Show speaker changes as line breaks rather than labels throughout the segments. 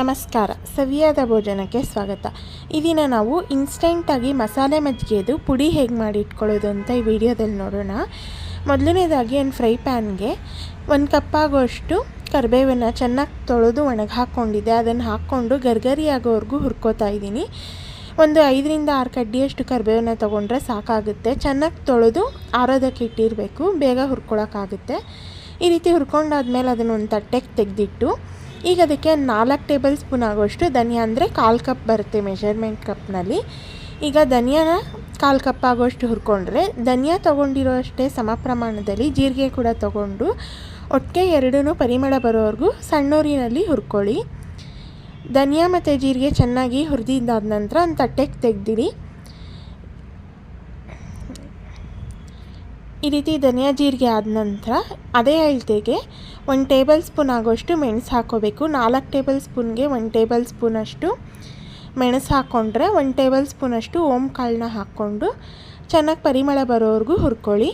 ನಮಸ್ಕಾರ, ಸವಿಯಾದ ಭೋಜನಕ್ಕೆ ಸ್ವಾಗತ. ಈ ದಿನ ನಾವು ಇನ್ಸ್ಟೆಂಟಾಗಿ ಮಸಾಲೆ ಮಜ್ಜಿಗೆದು ಪುಡಿ ಹೇಗೆ ಮಾಡಿ ಇಟ್ಕೊಳ್ಳೋದು ಅಂತ ಈ ವಿಡಿಯೋದಲ್ಲಿ ನೋಡೋಣ. ಮೊದಲನೇದಾಗಿ ಒಂದು ಫ್ರೈ ಪ್ಯಾನ್ಗೆ 1 ಕಪ್ ಆಗೋಷ್ಟು ಕರಿಬೇವನ್ನು ಚೆನ್ನಾಗಿ ತೊಳೆದು ಒಣಗಿ ಹಾಕ್ಕೊಂಡಿದ್ದೆ. ಅದನ್ನು ಹಾಕ್ಕೊಂಡು ಗರ್ಗರಿ ಆಗೋವರೆಗೂ ಹುರ್ಕೋತಾ ಇದ್ದೀನಿ. ಒಂದು 5ರಿಂದ 6 ಕಡ್ಡಿಯಷ್ಟು ಕರಿಬೇವನ್ನು ತೊಗೊಂಡ್ರೆ ಸಾಕಾಗುತ್ತೆ. ಚೆನ್ನಾಗಿ ತೊಳೆದು ಆರೋದಕ್ಕೆ ಇಟ್ಟಿರಬೇಕು, ಬೇಗ ಹುರ್ಕೊಳ್ಳೋಕ್ಕಾಗುತ್ತೆ. ಈ ರೀತಿ ಹುರ್ಕೊಂಡಾದ್ಮೇಲೆ ಅದನ್ನು ಒಂದು ತಟ್ಟೆಗೆ ತೆಗೆದಿಟ್ಟು ಈಗ ಅದಕ್ಕೆ 4 ಟೇಬಲ್ ಸ್ಪೂನ್ ಆಗೋಷ್ಟು ಧನಿಯಾ, ಅಂದರೆ 1/4 ಕಪ್ ಬರುತ್ತೆ ಮೆಷರ್ಮೆಂಟ್ ಕಪ್ನಲ್ಲಿ. ಈಗ ಧನಿಯಾನ 1/4 ಕಪ್ ಆಗೋಷ್ಟು ಹುರ್ಕೊಂಡ್ರೆ, ಧನಿಯಾ ತೊಗೊಂಡಿರೋ ಅಷ್ಟೇ ಸಮ ಪ್ರಮಾಣದಲ್ಲಿ ಜೀರಿಗೆ ಕೂಡ ತೊಗೊಂಡು ಒಟ್ಟಿಗೆ ಎರಡೂ ಪರಿಮಳ ಬರೋವರೆಗೂ ಸಣ್ಣೂರಿನಲ್ಲಿ ಹುರ್ಕೊಳ್ಳಿ. ಧನಿಯಾ ಮತ್ತು ಜೀರಿಗೆ ಚೆನ್ನಾಗಿ ಹುರಿದಿದ್ದಾದ ನಂತರ ಒಂದು ತಟ್ಟೆಗೆ ತೆಗೆದಿಡಿ. ಈ ರೀತಿ ಧನಿಯಾ ಜೀರಿಗೆ ಆದ ನಂತರ ಅದೇ ಅಳತೆಗೆ 1 ಟೇಬಲ್ ಸ್ಪೂನ್ ಆಗೋಷ್ಟು ಮೆಣಸು ಹಾಕ್ಕೋಬೇಕು. 4 ಟೇಬಲ್ ಸ್ಪೂನ್ಗೆ 1 ಟೇಬಲ್ ಸ್ಪೂನಷ್ಟು ಮೆಣಸು ಹಾಕ್ಕೊಂಡ್ರೆ 1 ಟೇಬಲ್ ಸ್ಪೂನಷ್ಟು ಓಂ ಕಾಳನ್ನ ಹಾಕ್ಕೊಂಡು ಚೆನ್ನಾಗಿ ಪರಿಮಳ ಬರೋವರೆಗೂ ಹುರ್ಕೊಳ್ಳಿ.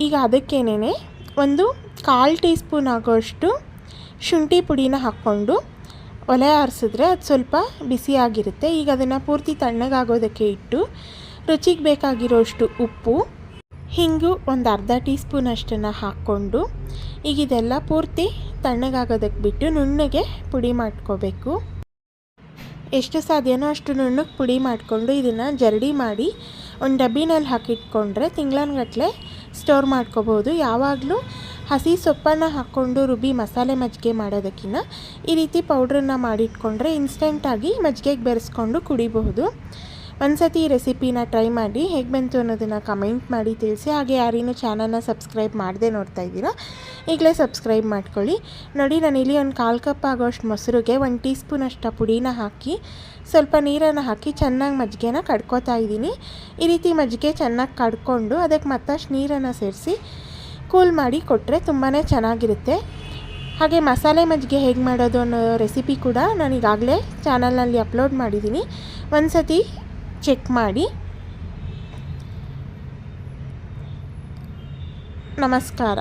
ಈಗ ಅದಕ್ಕೇನೆ ಒಂದು 1/4 ಟೀ ಸ್ಪೂನ್ ಆಗೋಷ್ಟು ಶುಂಠಿ ಪುಡಿನ ಹಾಕ್ಕೊಂಡು ಒಲೆ ಆರಿಸಿದ್ರೆ ಅದು ಸ್ವಲ್ಪ ಬಿಸಿಯಾಗಿರುತ್ತೆ. ಈಗ ಅದನ್ನು ಪೂರ್ತಿ ತಣ್ಣಗಾಗೋದಕ್ಕೆ ಇಟ್ಟು ರುಚಿಗೆ ಬೇಕಾಗಿರೋಷ್ಟು ಉಪ್ಪು, ಹಿಂಗು ಒಂದು ಅರ್ಧ ಟೀ ಸ್ಪೂನ್ ಅಷ್ಟನ್ನು ಹಾಕ್ಕೊಂಡು ಈಗ ಇದೆಲ್ಲ ಪೂರ್ತಿ ತಣ್ಣಗಾಗೋದಕ್ಕೆ ಬಿಟ್ಟು ನುಣ್ಣಗೆ ಪುಡಿ ಮಾಡ್ಕೋಬೇಕು. ಎಷ್ಟು ಸಾಧ್ಯನೋ ಅಷ್ಟು ನುಣ್ಣಗೆ ಪುಡಿ ಮಾಡಿಕೊಂಡು ಇದನ್ನು ಜರಡಿ ಮಾಡಿ ಒಂದು ಡಬ್ಬಿನಲ್ಲಿ ಹಾಕಿಟ್ಕೊಂಡ್ರೆ ತಿಂಗಳನ್ಗಟ್ಟಲೆ ಸ್ಟೋರ್ ಮಾಡ್ಕೋಬೋದು. ಯಾವಾಗಲೂ ಹಸಿ ಸೊಪ್ಪನ್ನು ಹಾಕ್ಕೊಂಡು ರುಬ್ಬಿ ಮಸಾಲೆ ಮಜ್ಜಿಗೆ ಮಾಡೋದಕ್ಕಿಂತ ಈ ರೀತಿ ಪೌಡ್ರನ್ನ ಮಾಡಿಟ್ಕೊಂಡ್ರೆ ಇನ್ಸ್ಟೆಂಟಾಗಿ ಮಜ್ಜಿಗೆಗೆ ಬೆರೆಸ್ಕೊಂಡು ಕುಡಿಬಹುದು. ಒಂದ್ಸತಿ ಈ ರೆಸಿಪಿನ ಟ್ರೈ ಮಾಡಿ ಹೇಗೆ ಬಂತು ಅನ್ನೋದನ್ನು ಕಮೆಂಟ್ ಮಾಡಿ ತಿಳಿಸಿ. ಹಾಗೆ ಯಾರಿನ್ನೂ ಚಾನಲ್ನ ಸಬ್ಸ್ಕ್ರೈಬ್ ಮಾಡದೆ ನೋಡ್ತಾ ಇದ್ದೀರಾ, ಈಗಲೇ ಸಬ್ಸ್ಕ್ರೈಬ್ ಮಾಡ್ಕೊಳ್ಳಿ. ನೋಡಿ, ನಾನಿಲ್ಲಿ ಒಂದು 1/4 ಕಪ್ ಆಗೋಷ್ಟು ಮೊಸರಿಗೆ 1 ಟೀ ಸ್ಪೂನ್ ಅಷ್ಟು ಪುಡಿನ ಹಾಕಿ ಸ್ವಲ್ಪ ನೀರನ್ನು ಹಾಕಿ ಚೆನ್ನಾಗಿ ಮಜ್ಜಿಗೆನ ಕಡ್ಕೋತಾ ಇದ್ದೀನಿ. ಈ ರೀತಿ ಮಜ್ಜಿಗೆ ಚೆನ್ನಾಗಿ ಕಡ್ಕೊಂಡು ಅದಕ್ಕೆ ಮತ್ತಷ್ಟು ನೀರನ್ನು ಸೇರಿಸಿ ಕೂಲ್ ಮಾಡಿ ಕೊಟ್ಟರೆ ತುಂಬಾ ಚೆನ್ನಾಗಿರುತ್ತೆ. ಹಾಗೆ ಮಸಾಲೆ ಮಜ್ಜಿಗೆ ಹೇಗೆ ಮಾಡೋದು ಅನ್ನೋ ರೆಸಿಪಿ ಕೂಡ ನಾನು ಈಗಾಗಲೇ ಚಾನಲ್ನಲ್ಲಿ ಅಪ್ಲೋಡ್ ಮಾಡಿದ್ದೀನಿ, ಒಂದು ಸತಿ ಚೆಕ್ ಮಾಡಿ. ನಮಸ್ಕಾರ.